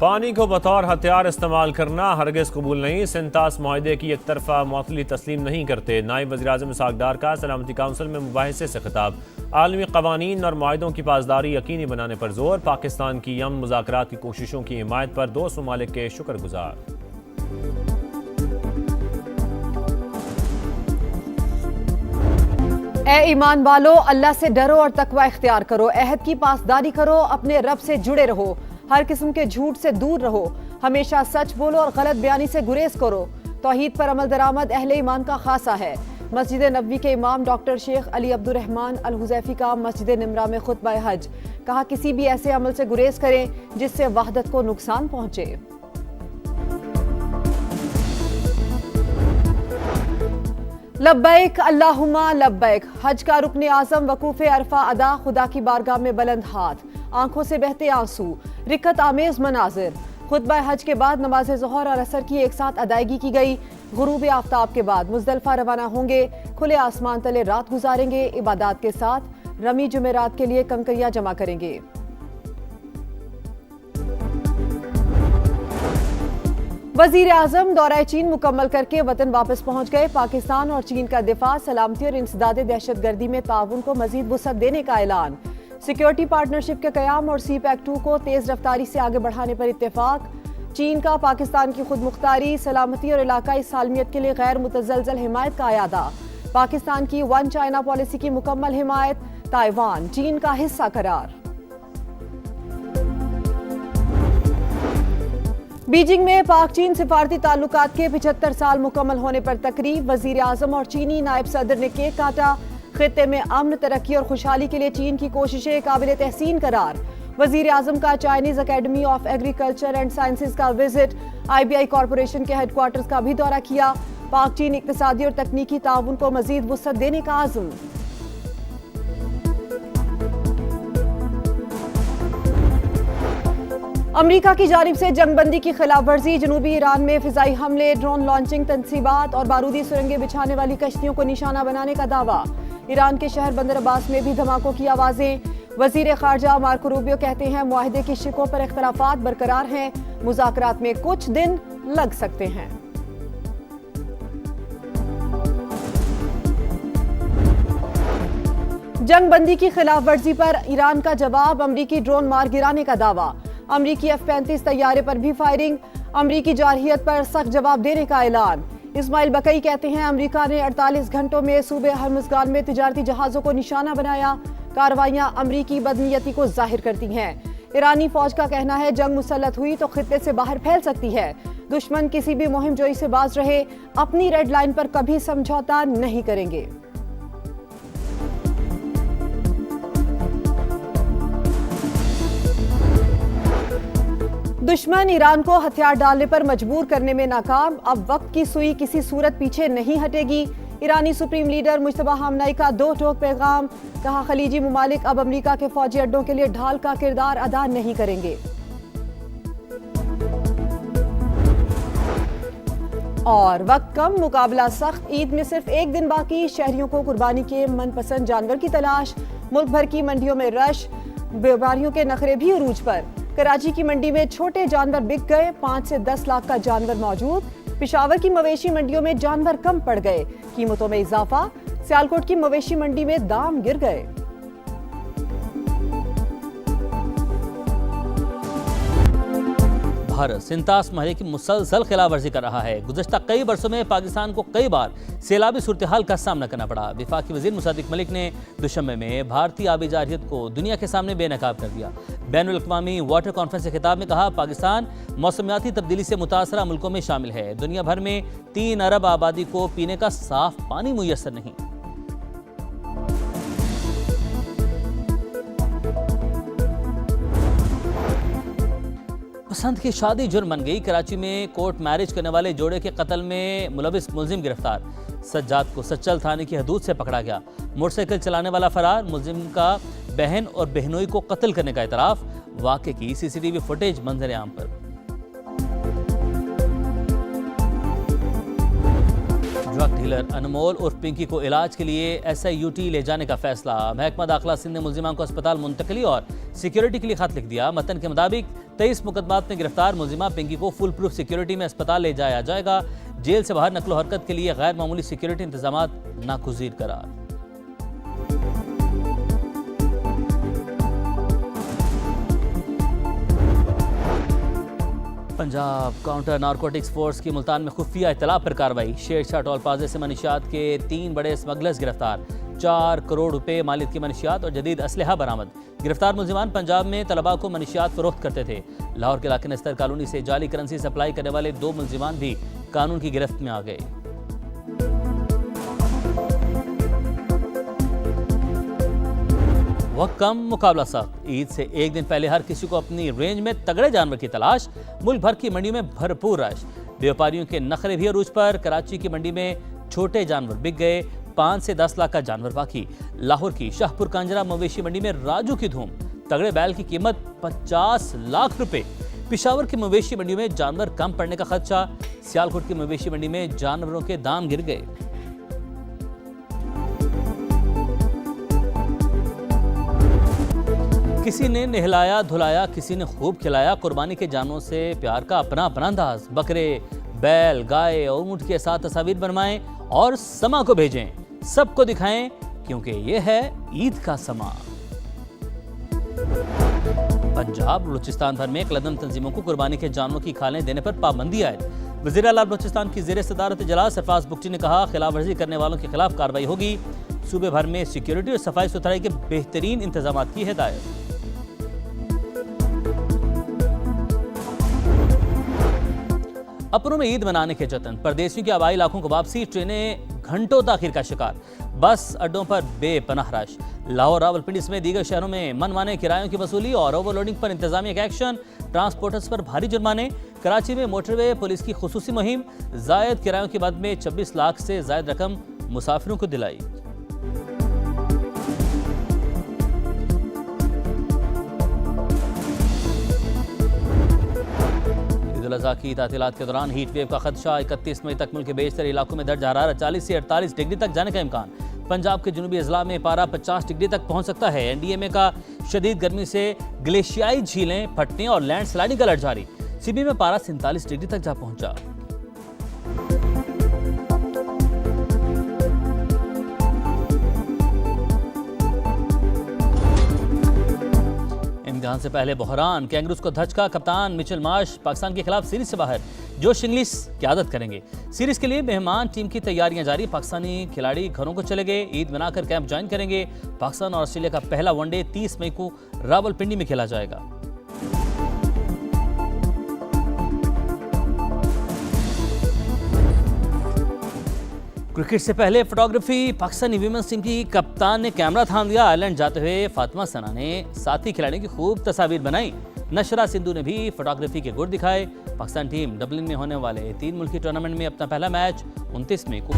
पानी को बतौर हथियार इस्तेमाल करना हरगिज कबूल नहीं। सिंतास माहिदे की एक तरफा मुअत्तली तस्लीम नहीं करते। नायब वज़ीर-ए-आज़म इसहाक डार का सलामती काउंसिल में मुबाहिसे से खिताब। आलमी क़वानीन और माहिदों की पासदारी यकीनी बनाने पर जोर। पाकिस्तान की अमन मुज़ाकरात की कोशिशों की हिमायत पर दोस्त ममालिक के शुक्रगुजार। ए ईमान वालो, अल्लाह से डरो और तकवा इख्तियार करो। अहद की पासदारी करो, अपने रब से जुड़े रहो। हर किस्म के झूठ से दूर रहो। हमेशा सच बोलो और गलत बयानी से गुरेज करो। तौहीद पर अमल दरामद अहले ईमान का खासा है। मस्जिद नबवी के इमाम डॉक्टर शेख अली अब्दुर्रहमान अल हुज़ैफी का मस्जिद निमरा में खुतबा हज। कहा, किसी भी ऐसे अमल से गुरेज करें जिससे वहदत को नुकसान पहुंचे। लब्बैक अल्लाहुम्मा लब्बैक। हज का रुकन आज़म वकूफ़े अरफा अदा। खुदा की बारगाह में बुलंद हाथ, आंखों से बहते आंसू, रिक्कत आमेज मनाजिर। खुतबा हज के बाद नमाज ज़ोहर और असर की एक साथ अदायगी की गई। गुरूब आफ्ताब के बाद मुज़दलिफ़ा रवाना होंगे। खुले आसमान तले रात गुजारेंगे। इबादत के साथ रमी जुमेरात के लिए कंकरियां जमा करेंगे। वज़ीर आज़म दौरा चीन मुकम्मल करके वतन वापस पहुंच गए। पाकिस्तान और चीन का दिफा, सलामती और इंसदाद दहशतगर्दी में ताउन को मजीद वुसअत देने का ऐलान। सिक्योरिटी पार्टनरशिप के क़याम और CPEC-2 को तेज रफ्तारी से आगे बढ़ाने पर इत्तेफाक। चीन का पाकिस्तान की खुद मुख्तारी, सलामती और इलाकाई सालमियत के लिए गैर मुतज़लज़ल हिमायत का अयादा। पाकिस्तान की वन चाइना पॉलिसी की मुकम्मल हिमायत। ताइवान चीन का हिस्सा करार। बीजिंग में पाक चीन सिफारती ताल्लुकात के 75 साल मुकम्मल होने पर तकरीब। वज़ीर आज़म और चीनी नायब सदर ने केक काटा। खित्ते में अमन, तरक्की और खुशहाली के लिए चीन की कोशिशें काबिल तहसीन करार। वज़ीर आज़म का Chinese academy of agriculture and sciences का विजिट। IBI कॉरपोरेशन के हेडक्वार्टर्स का भी दौरा किया। पाक चीन इक़्तिसादी और तकनीकी ताउन को मजीद वुसअत देने का आज़म। अमरीका की जानिब से जंगबंदी की खिलाफ वर्जी। जनूबी ईरान में फिजाई हमले, ड्रोन लॉन्चिंग तनसीबात और बारूदी सुरंगें बिछाने वाली कश्तियों को निशाना बनाने का दावा। ईरान के शहर बंदर अब्बास में भी धमाकों की आवाजें। वजीर खारजा मार्को रूबियो कहते हैं, मुआहिदे की शिकों पर इख्तलाफात बरकरार हैं। मुज़ाकरात में कुछ दिन लग सकते हैं। जंगबंदी की खिलाफ वर्जी पर ईरान का जवाब। अमरीकी ड्रोन मार गिराने का दावा। अमरीकी F-35 तैयारे पर भी फायरिंग। अमरीकी जारहियत पर सख्त जवाब देने का ऐलान। इस्माइल बकई कहते हैं, अमरीका ने 48 घंटों में सूबे हर्मुज़गान में तिजारती जहाज़ों को निशाना बनाया। कार्रवाइयां अमरीकी बदनीयती को जाहिर करती हैं। ईरानी फौज का कहना है, जंग मुसल्लत हुई तो खित्ते से बाहर फैल सकती है। दुश्मन किसी भी मुहिम जोई से बाज रहे, अपनी रेड लाइन पर कभी समझौता नहीं करेंगे। दुश्मन ईरान को हथियार डालने पर मजबूर करने में नाकाम। अब वक्त की सुई किसी सूरत पीछे नहीं हटेगी। ईरानी सुप्रीम लीडर मुज्तबा खामनई का दो टोक पैगाम। कहा, खलीजी मुमालिक अब अमरीका के फौजी अड्डों के लिए ढाल का किरदार अदा नहीं करेंगे। और वक्त कम, मुकाबला सख्त। ईद में सिर्फ एक दिन बाकी। शहरियों को कुर्बानी के मनपसंद जानवर की तलाश। मुल्क भर की मंडियों में रश। व्यापारियों के नखरे भी उरूज पर। कराची की मंडी में छोटे जानवर बिक गए। 5 से 10 लाख का जानवर मौजूद। पेशावर की मवेशी मंडियों में जानवर कम पड़ गए। कीमतों में इजाफा। सियालकोट की मवेशी मंडी में दाम गिर गए। भारत सिंतास माहिदे की मुसलसल खिलाफवर्जी कर रहा है। गुज़श्ता कई बरसों में पाकिस्तान को कई बार सैलाबी सूरत हाल का सामना करना पड़ा। वफाकी वज़ीर मुसद्दिक़ मलिक ने दुशंबे में भारतीय आबी जारहियत को दुनिया के सामने बेनकाब कर दिया। बैनुल अक़वामी वाटर कॉन्फ्रेंस के खिताब में कहा, पाकिस्तान मौसमियाती तब्दीली से मुतासरा मुल्कों में शामिल है। दुनिया भर में 3 अरब आबादी को पीने का साफ पानी मुयस्सर नहीं। पसंद की शादी जुर्म बन गई। कराची में कोर्ट मैरिज करने वाले जोड़े के कत्ल में मुलविस मुलजिम गिरफ्तार। सज्जाद को सच्चल थाने की हदूद से पकड़ा गया। मोटरसाइकिल चलाने वाला फरार। मुलजिम का बहन और बहनोई को कत्ल करने का इतराफ। वाक़े की CCTV फुटेज मंजर आम पर। ड्रग डीलर अनमोल उर्फ पिंकी को इलाज के लिए SIUT ले जाने का फैसला। महकमा दाखिला सिंध ने मुलजिमान को अस्पताल मुंतकली और सिक्योरिटी के लिए खत लिख दिया। मतन के मुताबिक 23 मुकदमात में गिरफ्तार मुलजिमा पिंकी को फुल प्रूफ सिक्योरिटी में अस्पताल ले जाया जाएगा। जेल से बाहर नकलो हरकत के लिए गैर मामूली सिक्योरिटी इंतजाम नागुज़ीर करार। पंजाब काउंटर नारकोटिक्स फोर्स की मुल्तान में खुफिया इतला पर कार्रवाई। शेरशाह टोल प्लाजा से मनशियात के 3 बड़े स्मगलर्स गिरफ्तार। 4 करोड़ रुपए मालियत की मनशियात और जदीद असलहा बरामद। गिरफ्तार मुलजिमान पंजाब में तलबा को मनशियात फरोख्त करते थे। लाहौर के इलाके नस्तर कॉलोनी से जाली करेंसी सप्लाई करने वाले 2 मुलजिमान भी कानून की गिरफ्त में आ गए। वक्त कम मुकाबला सख्त। ईद से एक दिन पहले हर किसी को अपनी रेंज में तगड़े जानवर की तलाश। मुल्क भर की मंडियों में भरपूर रश। व्यापारियों के नखरे भी अरूज पर। कराची की मंडी में छोटे जानवर बिक गए। 5 से 10 लाख का जानवर बाकी। लाहौर की शाहपुर कांजरा मवेशी मंडी में राजू की धूम। तगड़े बैल की कीमत 50 लाख रुपए। पिशावर की मवेशी मंडी में जानवर कम पड़ने का खदशा। सियालकोट की मवेशी मंडी में जानवरों के दाम गिर गए। किसी ने नहलाया धुलाया, किसी ने खूब खिलाया। कुर्बानी के जानवरों से प्यार का अपना अपना अंदाज। बकरे, बैल, गाय और ऊंट के साथ तस्वीर बनवाएं और समा को भेजें। सबको दिखाएं क्योंकि ये है ईद का समा। पंजाब बलूचिस्तान भर में कलदम तंजीमों को कुर्बानी के जानवरों की खालें देने पर पाबंदी आए। वज़ीर आला बलूचिस्तान की ज़ेर सदारत इजलास सरफराज बुगटी ने कहा, खिलाफ वर्जी करने वालों के खिलाफ कार्रवाई होगी। सूबे भर में सिक्योरिटी और सफाई सुथराई के बेहतरीन इंतजाम की हिदायत। अपनों में ईद मनाने के जतन। परदेशियों के आबाई इलाकों को वापसी। ट्रेनें घंटों ताखिर का शिकार। बस अड्डों पर बेपनाह रश। लाहौर, रावलपिंडी समेत दीगर शहरों में मनमाने किरायों की वसूली और ओवरलोडिंग पर इंतजामिया का एक्शन। ट्रांसपोर्टर्स पर भारी जुर्माने। कराची में मोटरवे पुलिस की खुसूसी मुहिम। जायद किरायों की मद में 26 लाख से जायद रकम मुसाफिरों को दिलाई। ईद-उल-अज़हा की तातीलात के दौरान हीट वेव का खदशा। 31 मई तक मुल्क के बेशतर इलाकों में दर्ज हरारत 40 से 48 डिग्री तक जाने का इम्कान। पंजाब के जुनूबी अजला में पारा 50 डिग्री तक पहुंच सकता है। NDMA का शदीद गर्मी से ग्लेशियाई झीलें फटने और लैंड स्लाइडिंग का अलर्ट जारी। सिबी में पारा 47 डिग्री तक जा पहुंचा। इम्तिहान से पहले बहरान। कैंगरूज को धचका। कप्तान मिचेल मार्श पाकिस्तान के खिलाफ सीरीज से बाहर। जोश इंग्लिश क़यादत करेंगे। सीरीज के लिए मेहमान टीम की तैयारियां जारी। पाकिस्तानी खिलाड़ी घरों को चले गए। ईद मनाकर कैंप ज्वाइन करेंगे। पाकिस्तान और ऑस्ट्रेलिया का पहला वनडे 30 मई को रावलपिंडी में खेला जाएगा। क्रिकेट से पहले फोटोग्राफी। पाकिस्तानी वीमेंस टीम की कप्तान ने कैमरा थाम दिया। आयरलैंड जाते हुए फातिमा सना ने साथी खिलाड़ियों की खूब तस्वीर बनाई। नशरा सिंधु ने भी फोटोग्राफी के गुर दिखाए। पाकिस्तान टीम डबलिन में होने वाले 3 मुल्की टूर्नामेंट में अपना पहला मैच 29 मई को